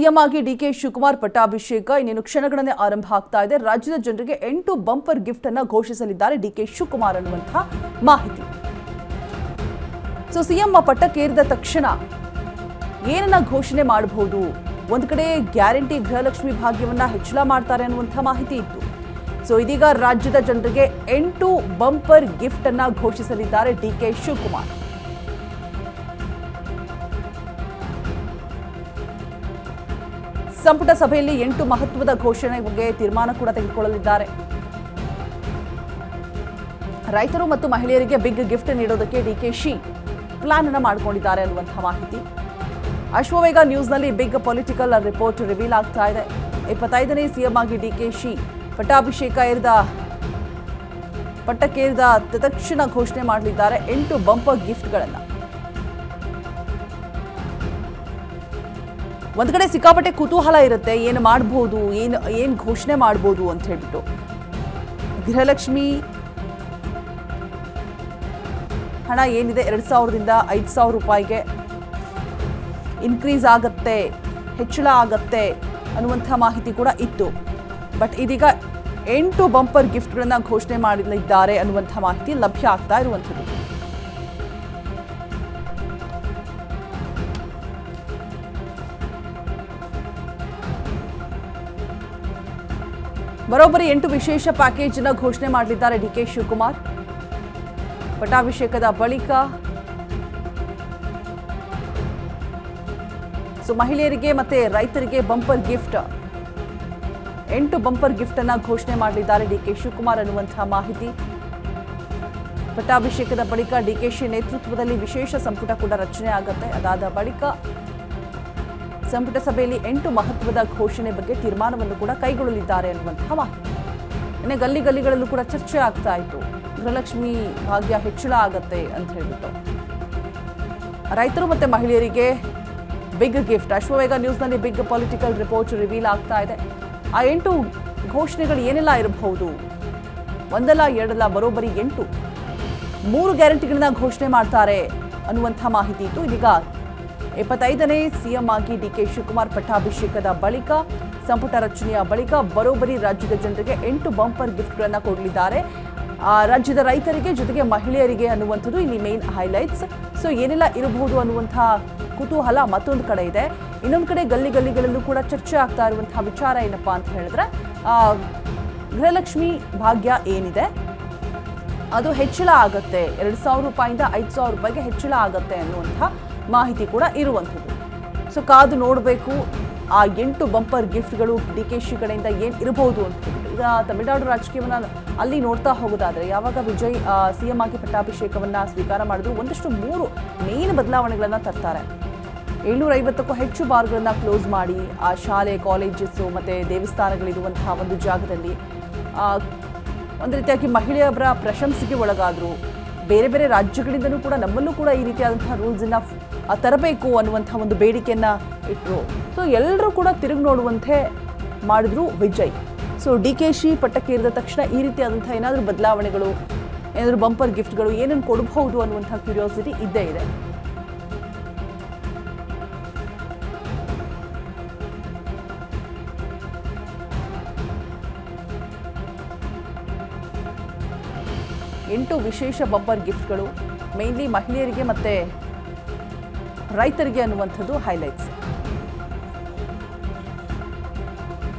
CM ಆಗಿ DK Shivakumar ಪಟ್ಟಾಭಿಷೇಕ ಇನ್ನೇನು ಕ್ಷಣಗಳನ್ನೇ ಆರಂಭ ಆಗ್ತಾ ಇದೆ. ರಾಜ್ಯದ ಜನರಿಗೆ 8 ಬಂಪರ್ ಗಿಫ್ಟ್ ಅನ್ನು ಘೋಷಿಸಲಿದ್ದಾರೆ ಡಿಕೆ ಶಿವಕುಮಾರ್ ಅನ್ನುವಂತಹ ಮಾಹಿತಿ. ಸಿಎಂ ಪಟ್ಟಕ್ಕೇರಿದ ತಕ್ಷಣ ಏನನ್ನ ಘೋಷಣೆ ಮಾಡಬಹುದು? ಒಂದು ಕಡೆ ಗ್ಯಾರಂಟಿ ಗೃಹಲಕ್ಷ್ಮಿ ಭಾಗ್ಯವನ್ನ ಹೆಚ್ಚಳ ಮಾಡ್ತಾರೆ ಅನ್ನುವಂತಹ ಮಾಹಿತಿ ಇತ್ತು. ಇದೀಗ ರಾಜ್ಯದ ಜನರಿಗೆ 8 ಬಂಪರ್ ಗಿಫ್ಟ್ ಅನ್ನ ಘೋಷಿಸಲಿದ್ದಾರೆ ಡಿಕೆ ಶಿವಕುಮಾರ್. ಸಂಪುಟ ಸಭೆಯಲ್ಲಿ 8 ಮಹತ್ವದ ಘೋಷಣೆ ಬಗ್ಗೆ ತೀರ್ಮಾನ ಕೂಡ ತೆಗೆದುಕೊಳ್ಳಲಿದ್ದಾರೆ. ರೈತರು ಮತ್ತು ಮಹಿಳೆಯರಿಗೆ ಬಿಗ್ ಗಿಫ್ಟ್ ನೀಡೋದಕ್ಕೆ ಡಿಕೆಶಿ ಪ್ಲಾನ್ ಅನ್ನು ಮಾಡಿಕೊಂಡಿದ್ದಾರೆ ಅನ್ನುವಂತಹ ಮಾಹಿತಿ. ಅಶ್ವವೇಗ ನ್ಯೂಸ್ನಲ್ಲಿ ಬಿಗ್ ಪೊಲಿಟಿಕಲ್ ರಿಪೋರ್ಟ್ ರಿವೀಲ್ ಆಗ್ತಾ ಇದೆ. 25ನೇ ಸಿಎಂ ಆಗಿ ಡಿಕೆಶಿ ಪಟ್ಟಕ್ಕೇರಿದ ತಕ್ಷಣ ಘೋಷಣೆ ಮಾಡಲಿದ್ದಾರೆ 8 ಬಂಪರ್ ಗಿಫ್ಟ್ಗಳನ್ನು. ಒಂದ್ ಕಡೆ ಸಿಕ್ಕಾಪಟ್ಟೆ ಕುತೂಹಲ ಇರುತ್ತೆ, ಏನು ಮಾಡಬಹುದು, ಏನು ಘೋಷಣೆ ಮಾಡಬಹುದು ಅಂತ ಹೇಳ್ಬಿಟ್ಟು. ಗೃಹಲಕ್ಷ್ಮಿ ಹಣ ಏನಿದೆ 2000ರಿಂದ 5000 ರೂಪಾಯಿಗೆ ಇನ್ಕ್ರೀಸ್ ಆಗತ್ತೆ, ಹೆಚ್ಚಳ ಆಗತ್ತೆ ಅನ್ನುವಂಥ ಮಾಹಿತಿ ಕೂಡ ಇತ್ತು. ಬಟ್ ಇದೀಗ 8 ಬಂಪರ್ ಗಿಫ್ಟ್ಗಳನ್ನ ಘೋಷಣೆ ಮಾಡಲಿದ್ದಾರೆ ಅನ್ನುವಂಥ ಮಾಹಿತಿ ಲಭ್ಯ ಆಗ್ತಾ ಇರುವಂಥದ್ದು. ಬರೋಬ್ಬರಿ 8 ವಿಶೇಷ ಪ್ಯಾಕೇಜ್ ಅನ್ನು ಘೋಷಣೆ ಮಾಡಲಿದ್ದಾರೆ ಡಿಕೆ ಶಿವಕುಮಾರ್. ಪಟ್ಟಾಭಿಷೇಕದ ಬಳಿಕ ಮಹಿಳೆಯರಿಗೆ ಮತ್ತೆ ರೈತರಿಗೆ ಬಂಪರ್ ಗಿಫ್ಟ್ 8 ಬಂಪರ್ ಗಿಫ್ಟ್ ಅನ್ನ ಘೋಷಣೆ ಮಾಡಲಿದ್ದಾರೆ ಡಿಕೆ ಶಿವಕುಮಾರ್ ಅನ್ನುವಂತಹ ಮಾಹಿತಿ. ಪಟ್ಟಾಭಿಷೇಕದ ಬಳಿಕ ಡಿಕೆಶಿ ನೇತೃತ್ವದಲ್ಲಿ ವಿಶೇಷ ಸಂಪುಟ ಕೂಡ ರಚನೆ ಆಗುತ್ತೆ. ಅದಾದ ಬಳಿಕ ಸಂಪುಟ ಸಭೆಯಲ್ಲಿ 8 ಮಹತ್ವದ ಘೋಷಣೆ ಬಗ್ಗೆ ತೀರ್ಮಾನವನ್ನು ಕೂಡ ಕೈಗೊಳ್ಳಲಿದ್ದಾರೆ ಅನ್ನುವಂತಹ ಮಾಹಿತಿ. ಇನ್ನು ಗಲ್ಲಿಗಳಲ್ಲೂ ಕೂಡ ಚರ್ಚೆ ಆಗ್ತಾ ಇತ್ತು, ಗೃಹಲಕ್ಷ್ಮಿ ಭಾಗ್ಯ ಹೆಚ್ಚಳ ಆಗತ್ತೆ ಅಂತ ಹೇಳ್ಬಿಟ್ಟು. ರೈತರು ಮತ್ತೆ ಮಹಿಳೆಯರಿಗೆ ಬಿಗ್ ಗಿಫ್ಟ್. ಅಶ್ವವೇಗ ನ್ಯೂಸ್ನಲ್ಲಿ ಬಿಗ್ ಪೊಲಿಟಿಕಲ್ ರಿಪೋರ್ಟ್ ರಿವೀಲ್ ಆಗ್ತಾ ಇದೆ. ಆ 8 ಘೋಷಣೆಗಳು ಏನೆಲ್ಲ ಇರಬಹುದು? ಒಂದಲ್ಲ ಎರಡಲ್ಲ, ಬರೋಬ್ಬರಿ 8 3 ಗ್ಯಾರಂಟಿಗಳನ್ನ ಘೋಷಣೆ ಮಾಡ್ತಾರೆ ಅನ್ನುವಂಥ ಮಾಹಿತಿ ಇತ್ತು. ಇದೀಗ 25ನೇ ಸಿಎಂ ಆಗಿ ಡಿಕೆ ಶಿವಕುಮಾರ್ ಪಟ್ಟಾಭಿಷೇಕದ ಬಳಿಕ, ಸಂಪುಟ ರಚನೆಯ ಬಳಿಕ ಬರೋಬ್ಬರಿ ರಾಜ್ಯದ ಜನರಿಗೆ 8 ಬಂಪರ್ ಗಿಫ್ಟ್ಗಳನ್ನ ಕೊಡಲಿದ್ದಾರೆ. ರಾಜ್ಯದ ರೈತರಿಗೆ ಜೊತೆಗೆ ಮಹಿಳೆಯರಿಗೆ ಅನ್ನುವಂಥದ್ದು ಇಲ್ಲಿ ಮೇನ್ ಹೈಲೈಟ್ಸ್. ಏನೆಲ್ಲ ಇರಬಹುದು ಅನ್ನುವಂಥ ಕುತೂಹಲ ಮತ್ತೊಂದು ಕಡೆ ಇದೆ. ಇನ್ನೊಂದು ಕಡೆ ಗಲ್ಲಿಗಳಲ್ಲೂ ಕೂಡ ಚರ್ಚೆ ಆಗ್ತಾ ಇರುವಂತಹ ವಿಚಾರ ಏನಪ್ಪಾ ಅಂತ ಹೇಳಿದ್ರೆ, ಗೃಹಲಕ್ಷ್ಮಿ ಭಾಗ್ಯ ಏನಿದೆ ಅದು ಹೆಚ್ಚಳ ಆಗತ್ತೆ, 2000 ರೂಪಾಯಿಂದ 5000 ರೂಪಾಯಿಗೆ ಹೆಚ್ಚಳ ಆಗತ್ತೆ ಅನ್ನುವಂಥ ಮಾಹಿತಿ ಕೂಡ ಇರುವಂಥದ್ದು. ಕಾದು ನೋಡಬೇಕು ಆ 8 ಬಂಪರ್ ಗಿಫ್ಟ್ಗಳು ಡಿಕೆಶಿ ಕಡೆಯಿಂದ ಏನು ಇರಬಹುದು ಅಂತ ಹೇಳ್ಬಿಟ್ಟು. ಈಗ ತಮಿಳುನಾಡು ರಾಜಕೀಯವನ್ನ ಅಲ್ಲಿ ನೋಡ್ತಾ ಹೋಗೋದಾದ್ರೆ, ಯಾವಾಗ ವಿಜಯ್ ಸಿಎಂ ಆಗಿ ಪಟ್ಟಾಭಿಷೇಕವನ್ನ ಸ್ವೀಕಾರ ಮಾಡಿದ್ರು ಒಂದಷ್ಟು 3 ಮೇನ್ ಬದಲಾವಣೆಗಳನ್ನ ತರ್ತಾರೆ. 750ಕ್ಕೂ ಹೆಚ್ಚು ಬಾರ್ಗಳನ್ನ ಕ್ಲೋಸ್ ಮಾಡಿ ಆ ಶಾಲೆ, ಕಾಲೇಜಸ್ ಮತ್ತೆ ದೇವಸ್ಥಾನಗಳಿರುವಂತಹ ಒಂದು ಜಾಗದಲ್ಲಿ ಒಂದು ರೀತಿಯಾಗಿ ಮಹಿಳೆಯರ ಪ್ರಶಂಸೆಗೆ ಒಳಗಾದ್ರು. ಬೇರೆ ಬೇರೆ ರಾಜ್ಯಗಳಿಂದಲೂ ಕೂಡ ನಮ್ಮಲ್ಲೂ ಕೂಡ ಈ ರೀತಿಯಾದಂತಹ ರೂಲ್ಸನ್ನ ತರಬೇಕು ಅನ್ನುವಂಥ ಒಂದು ಬೇಡಿಕೆಯನ್ನ ಇಟ್ಟರು. ಎಲ್ಲರೂ ಕೂಡ ತಿರುಗಿ ನೋಡುವಂತೆ ಮಾಡಿದ್ರು ವಿಜಯ್. ಡಿಕೆಶಿ ಪಟ್ಟಕ್ಕೇರಿದ ತಕ್ಷಣ ಈ ರೀತಿಯಾದಂಥ ಏನಾದರೂ ಬದಲಾವಣೆಗಳು, ಏನಾದರೂ ಬಂಪರ್ ಗಿಫ್ಟ್ಗಳು ಏನನ್ನು ಕೊಡಬಹುದು ಅನ್ನುವಂಥ ಕ್ಯೂರಿಯಾಸಿಟಿ ಇದ್ದೇ ಇದೆ. ಎಂಟು ವಿಶೇಷ ಬಂಪರ್ ಗಿಫ್ಟ್ಗಳು ಮೇನ್ಲಿ ಮಹಿಳೆಯರಿಗೆ ಮತ್ತೆ ರೈತರಿಗೆ ಅನ್ನುವಂಥದ್ದು ಹೈಲೈಟ್ಸ್.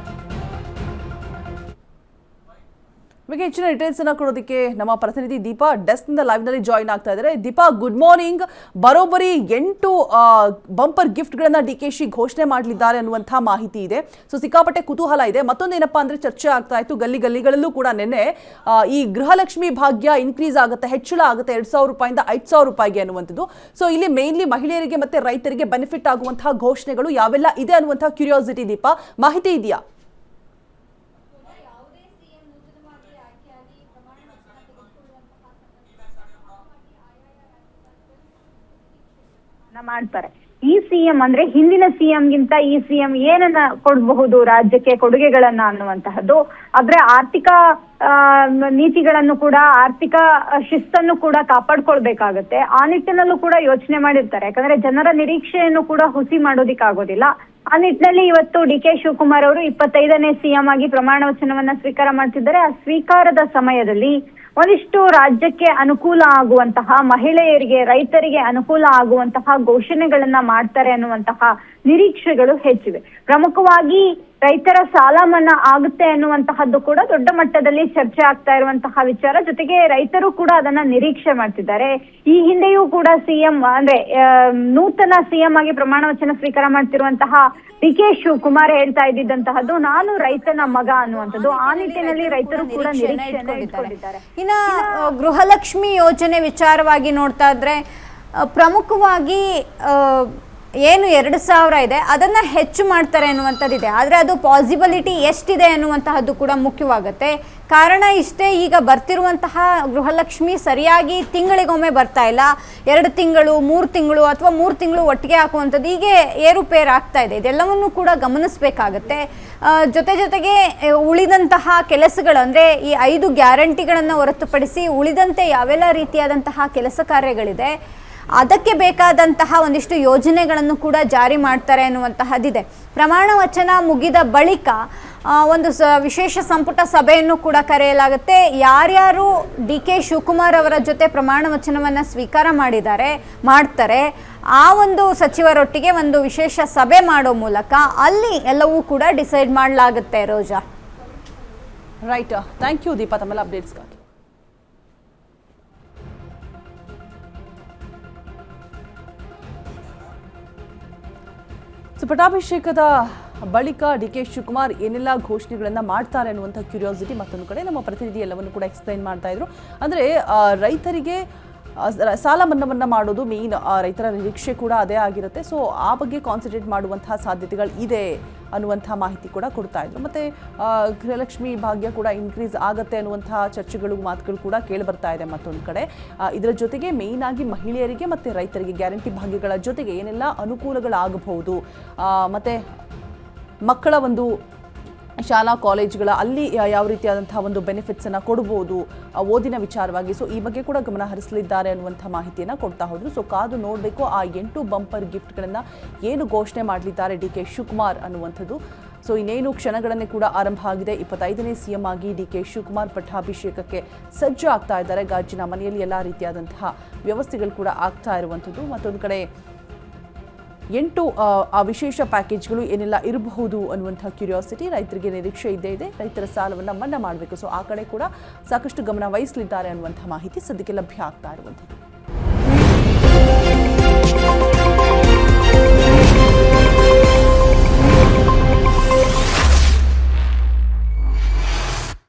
ಬಗ್ಗೆ ಹೆಚ್ಚಿನ ಡೀಟೇಲ್ಸ್ ಅನ್ನ ಕೊಡೋದಕ್ಕೆ ನಮ್ಮ ಪ್ರತಿನಿಧಿ ದೀಪಾ ಡೆಸ್ಕ್ನಿಂದ ಲೈವ್ನಲ್ಲಿ ಜಾಯಿನ್ ಆಗ್ತಾ ಇದ್ದಾರೆ. Deepa, good morning. ಬರೋಬ್ಬರಿ 8 ಬಂಪರ್ ಗಿಫ್ಟ್ಗಳನ್ನ ಡಿಕೆಶಿ ಘೋಷಣೆ ಮಾಡಲಿದ್ದಾರೆ ಅನ್ನುವಂಥ ಮಾಹಿತಿ ಇದೆ. ಸಿಕ್ಕಾಪಟ್ಟೆ ಕುತೂಹಲ ಇದೆ. ಮತ್ತೊಂದೇನಪ್ಪಾ ಅಂದ್ರೆ ಚರ್ಚೆ ಆಗ್ತಾ ಇತ್ತು ಗಲ್ಲಿಗಳಲ್ಲೂ ಕೂಡ ನಿನ್ನೆ ಈ ಗೃಹಲಕ್ಷ್ಮಿ ಭಾಗ್ಯ ಇನ್ಕ್ರೀಸ್ ಆಗುತ್ತೆ, ಹೆಚ್ಚಳ ಆಗುತ್ತೆ 2000 ರೂಪಾಯಿಂದ 5000 ರೂಪಾಯಿಗೆ ಅನ್ನುವಂಥದ್ದು. ಇಲ್ಲಿ ಮೇನ್ಲಿ ಮಹಿಳೆಯರಿಗೆ ಮತ್ತೆ ರೈತರಿಗೆ ಬೆನಿಫಿಟ್ ಆಗುವಂತಹ ಘೋಷಣೆಗಳು ಯಾವೆಲ್ಲ ಇದೆ ಅನ್ನುವಂತಹ ಕ್ಯೂರಿಯಾಸಿಟಿ. ದೀಪಾ, ಮಾಹಿತಿ ಇದೆಯಾ? ಮಾಡ್ತಾರೆ. ಈ ಸಿಎಂ ಅಂದ್ರೆ ಹಿಂದಿನ ಸಿಎಂ ಗಿಂತ ಈ ಸಿಎಂ ಏನನ್ನ ಕೊಡಬಹುದು ರಾಜ್ಯಕ್ಕೆ ಕೊಡುಗೆಗಳನ್ನ ಅನ್ನುವಂತಹದ್ದು, ಆದ್ರೆ ಆರ್ಥಿಕ ನೀತಿಗಳನ್ನು ಕೂಡ, ಆರ್ಥಿಕ ಶಿಸ್ತನ್ನು ಕೂಡ ಕಾಪಾಡ್ಕೊಳ್ಬೇಕಾಗತ್ತೆ. ಆ ನಿಟ್ಟಿನಲ್ಲೂ ಕೂಡ ಯೋಚನೆ ಮಾಡಿರ್ತಾರೆ. ಯಾಕಂದ್ರೆ ಜನರ ನಿರೀಕ್ಷೆಯನ್ನು ಕೂಡ ಹುಸಿ ಮಾಡೋದಿಕ್ಕಾಗೋದಿಲ್ಲ. ಆ ನಿಟ್ಟಿನಲ್ಲಿ ಇವತ್ತು ಡಿ.ಕೆ. ಶಿವಕುಮಾರ್ ಅವರು 25ನೇ ಸಿಎಂ ಆಗಿ ಪ್ರಮಾಣ ವಚನವನ್ನ ಸ್ವೀಕಾರ ಮಾಡ್ತಿದ್ದಾರೆ. ಆ ಸ್ವೀಕಾರದ ಸಮಯದಲ್ಲಿ ಒಂದಿಷ್ಟು ರಾಜ್ಯಕ್ಕೆ ಅನುಕೂಲ ಆಗುವಂತಹ, ಮಹಿಳೆಯರಿಗೆ, ರೈತರಿಗೆ ಅನುಕೂಲ ಆಗುವಂತಹ ಘೋಷಣೆಗಳನ್ನ ಮಾಡ್ತಾರೆ ಅನ್ನುವಂತಹ ನಿರೀಕ್ಷೆಗಳು ಹೆಚ್ಚಿವೆ. ಪ್ರಮುಖವಾಗಿ ರೈತರ ಸಾಲ ಮನ್ನಾ ಆಗುತ್ತೆ ಅನ್ನುವಂತಹದ್ದು ಕೂಡ ದೊಡ್ಡ ಮಟ್ಟದಲ್ಲಿ ಚರ್ಚೆ ಆಗ್ತಾ ಇರುವಂತಹ ವಿಚಾರ. ಜೊತೆಗೆ ರೈತರು ಕೂಡ ಅದನ್ನ ನಿರೀಕ್ಷೆ ಮಾಡ್ತಿದ್ದಾರೆ. ಈ ಹಿಂದೆಯೂ ಕೂಡ ಸಿಎಂ ಅಂದ್ರೆ ನೂತನ ಸಿಎಂ ಆಗಿ ಪ್ರಮಾಣ ವಚನ ಸ್ವೀಕಾರ ಮಾಡ್ತಿರುವಂತಹ ಡಿ.ಕೆ. ಶಿವಕುಮಾರ್ ಹೇಳ್ತಾ ಇದ್ದಿದ್ದಂತಹದ್ದು ನಾನು ರೈತನ ಮಗ ಅನ್ನುವಂಥದ್ದು. ಆ ನಿಟ್ಟಿನಲ್ಲಿ ರೈತರು ಕೂಡ ನಿರೀಕ್ಷೆಯನ್ನ ಇಟ್ಕೊಂಡಿದ್ದಾರೆ. ಇನ್ನ ಗೃಹಲಕ್ಷ್ಮಿ ಯೋಜನೆ ವಿಚಾರವಾಗಿ ನೋಡ್ತಾ ಇದ್ರೆ ಪ್ರಮುಖವಾಗಿ ಏನು 2,000 ಇದೆ ಅದನ್ನು ಹೆಚ್ಚು ಮಾಡ್ತಾರೆ ಅನ್ನುವಂಥದ್ದಿದೆ. ಆದರೆ ಅದು ಪಾಸಿಬಿಲಿಟಿ ಎಷ್ಟಿದೆ ಅನ್ನುವಂತಹದ್ದು ಕೂಡ ಮುಖ್ಯವಾಗುತ್ತೆ. ಕಾರಣ ಇಷ್ಟೇ, ಈಗ ಬರ್ತಿರುವಂತಹ ಗೃಹಲಕ್ಷ್ಮಿ ಸರಿಯಾಗಿ ತಿಂಗಳಿಗೊಮ್ಮೆ ಬರ್ತಾ ಇಲ್ಲ. 2 ತಿಂಗಳು, 3 ತಿಂಗಳು ಅಥವಾ 3 ತಿಂಗಳು ಒಟ್ಟಿಗೆ ಹಾಕುವಂಥದ್ದು ಹೀಗೆ ಏರುಪೇರು ಆಗ್ತಾ ಇದೆ. ಇದೆಲ್ಲವನ್ನು ಕೂಡ ಗಮನಿಸಬೇಕಾಗತ್ತೆ. ಜೊತೆಗೆ ಉಳಿದಂತಹ ಕೆಲಸಗಳು ಅಂದರೆ ಈ 5 ಗ್ಯಾರಂಟಿಗಳನ್ನು ಹೊರತುಪಡಿಸಿ ಉಳಿದಂತೆ ಯಾವೆಲ್ಲ ರೀತಿಯಾದಂತಹ ಕೆಲಸ ಕಾರ್ಯಗಳಿದೆ ಅದಕ್ಕೆ ಬೇಕಾದಂತಹ ಒಂದಿಷ್ಟು ಯೋಜನೆಗಳನ್ನು ಕೂಡ ಜಾರಿ ಮಾಡ್ತಾರೆ ಅನ್ನುವಂತಹದ್ದಿದೆ. ಪ್ರಮಾಣ ವಚನ ಮುಗಿದ ಬಳಿಕ ಒಂದು ವಿಶೇಷ ಸಂಪುಟ ಸಭೆಯನ್ನು ಕೂಡ ಕರೆಯಲಾಗುತ್ತೆ. ಯಾರ್ಯಾರು ಡಿ.ಕೆ. ಶಿವಕುಮಾರ್ ಅವರ ಜೊತೆ ಪ್ರಮಾಣ ವಚನವನ್ನು ಸ್ವೀಕಾರ ಮಾಡ್ತಾರೆ ಆ ಒಂದು ಸಚಿವರೊಟ್ಟಿಗೆ ಒಂದು ವಿಶೇಷ ಸಭೆ ಮಾಡೋ ಮೂಲಕ ಅಲ್ಲಿ ಎಲ್ಲವೂ ಕೂಡ ಡಿಸೈಡ್ ಮಾಡಲಾಗುತ್ತೆ. ರೋಜಾ, ರೈಟ್, ಥ್ಯಾಂಕ್ ಯು ದೀಪಾ ತಮ್ಮೆಲ್ಲ ಅಪ್ಡೇಟ್ಸ್ಗಾಗಿ. ಪಟ್ಟಾಭಿಷೇಕದ ಬಳಿಕ ಡಿ.ಕೆ. ಶಿವಕುಮಾರ್ ಏನೆಲ್ಲ ಘೋಷಣೆಗಳನ್ನ ಮಾಡ್ತಾರೆ ಅನ್ನುವಂಥ ಕ್ಯೂರಿಯಾಸಿಟಿ ಮತ್ತೊಂದು ಕಡೆ ನಮ್ಮ ಪ್ರತಿನಿಧಿ ಎಲ್ಲವನ್ನು ಕೂಡ ಎಕ್ಸ್ಪ್ಲೈನ್ ಮಾಡ್ತಾ ಇದ್ರು. ಅಂದರೆ ರೈತರಿಗೆ ಸಾಲ ಮನ್ನಾವನ್ನ ಮಾಡೋದು ಮೇನ್ ರೈತರ ನಿರೀಕ್ಷೆ ಕೂಡ ಅದೇ ಆಗಿರುತ್ತೆ. ಸೊ ಆ ಬಗ್ಗೆ ಕಾನ್ಸಂಟ್ರೇಟ್ ಮಾಡುವಂತಹ ಸಾಧ್ಯತೆಗಳು ಇದೆ ಅನ್ನುವಂಥ ಮಾಹಿತಿ ಕೂಡ ಕೊಡ್ತಾ ಇದ್ರು. ಮತ್ತು ಗೃಹಲಕ್ಷ್ಮಿ ಭಾಗ್ಯ ಕೂಡ ಇನ್ಕ್ರೀಸ್ ಆಗುತ್ತೆ ಅನ್ನುವಂಥ ಚರ್ಚೆಗಳು, ಮಾತುಗಳು ಕೂಡ ಕೇಳಿ ಬರ್ತಾ ಇದೆ ಮತ್ತೊಂದು ಕಡೆ. ಇದರ ಜೊತೆಗೆ ಮೇಯ್ನ್ ಆಗಿ ಮಹಿಳೆಯರಿಗೆ ಮತ್ತು ರೈತರಿಗೆ ಗ್ಯಾರಂಟಿ ಭಾಗ್ಯಗಳ ಜೊತೆಗೆ ಏನೆಲ್ಲ ಅನುಕೂಲಗಳಾಗಬಹುದು, ಮತ್ತು ಮಕ್ಕಳ ಒಂದು ಶಾಲಾ ಕಾಲೇಜುಗಳ ಅಲ್ಲಿ ಯಾವ ರೀತಿಯಾದಂತಹ ಒಂದು ಬೆನಿಫಿಟ್ಸನ್ನು ಕೊಡ್ಬೋದು ಓದಿನ ವಿಚಾರವಾಗಿ. ಸೊ ಈ ಬಗ್ಗೆ ಕೂಡ ಗಮನ ಹರಿಸಲಿದ್ದಾರೆ ಅನ್ನುವಂಥ ಮಾಹಿತಿಯನ್ನು ಕೊಡ್ತಾ ಹೋದರು. ಸೊ ಕಾದು ನೋಡಬೇಕು ಆ 8 ಬಂಪರ್ ಗಿಫ್ಟ್ಗಳನ್ನು ಏನು ಘೋಷಣೆ ಮಾಡಲಿದ್ದಾರೆ ಡಿ.ಕೆ. ಶಿವಕುಮಾರ್ ಅನ್ನುವಂಥದ್ದು. ಸೊ ಇನ್ನೇನು ಕ್ಷಣಗಳನ್ನೇ ಕೂಡ ಆರಂಭ ಆಗಿದೆ. 25ನೇ ಸಿಎಂ ಆಗಿ ಡಿ.ಕೆ. ಶಿವಕುಮಾರ್ ಪಟ್ಟಾಭಿಷೇಕಕ್ಕೆ ಸಜ್ಜು ಆಗ್ತಾ ಇದ್ದಾರೆ. ಗಾಜಿನ ಮನೆಯಲ್ಲಿ ಎಲ್ಲ ರೀತಿಯಾದಂತಹ ವ್ಯವಸ್ಥೆಗಳು ಕೂಡ ಆಗ್ತಾ ಇರುವಂಥದ್ದು. ಮತ್ತೊಂದು ಕಡೆ 8 ಆ ವಿಶೇಷ ಪ್ಯಾಕೇಜ್ಗಳು ಏನೆಲ್ಲ ಇರಬಹುದು ಅನ್ನುವಂಥ ಕ್ಯೂರಿಯಾಸಿಟಿ ರೈತರಿಗೆ ನಿರೀಕ್ಷೆ ಇದೆ. ರೈತರ ಸಾಲವನ್ನು ಮನ್ನಾ ಮಾಡಬೇಕು. ಸೊ ಆ ಕಡೆ ಕೂಡ ಸಾಕಷ್ಟು ಗಮನ ವಹಿಸಲಿದ್ದಾರೆ ಅನ್ನುವಂಥ ಮಾಹಿತಿ ಸದ್ಯಕ್ಕೆ ಲಭ್ಯ ಆಗ್ತಾ ಇರುವಂಥದ್ದು.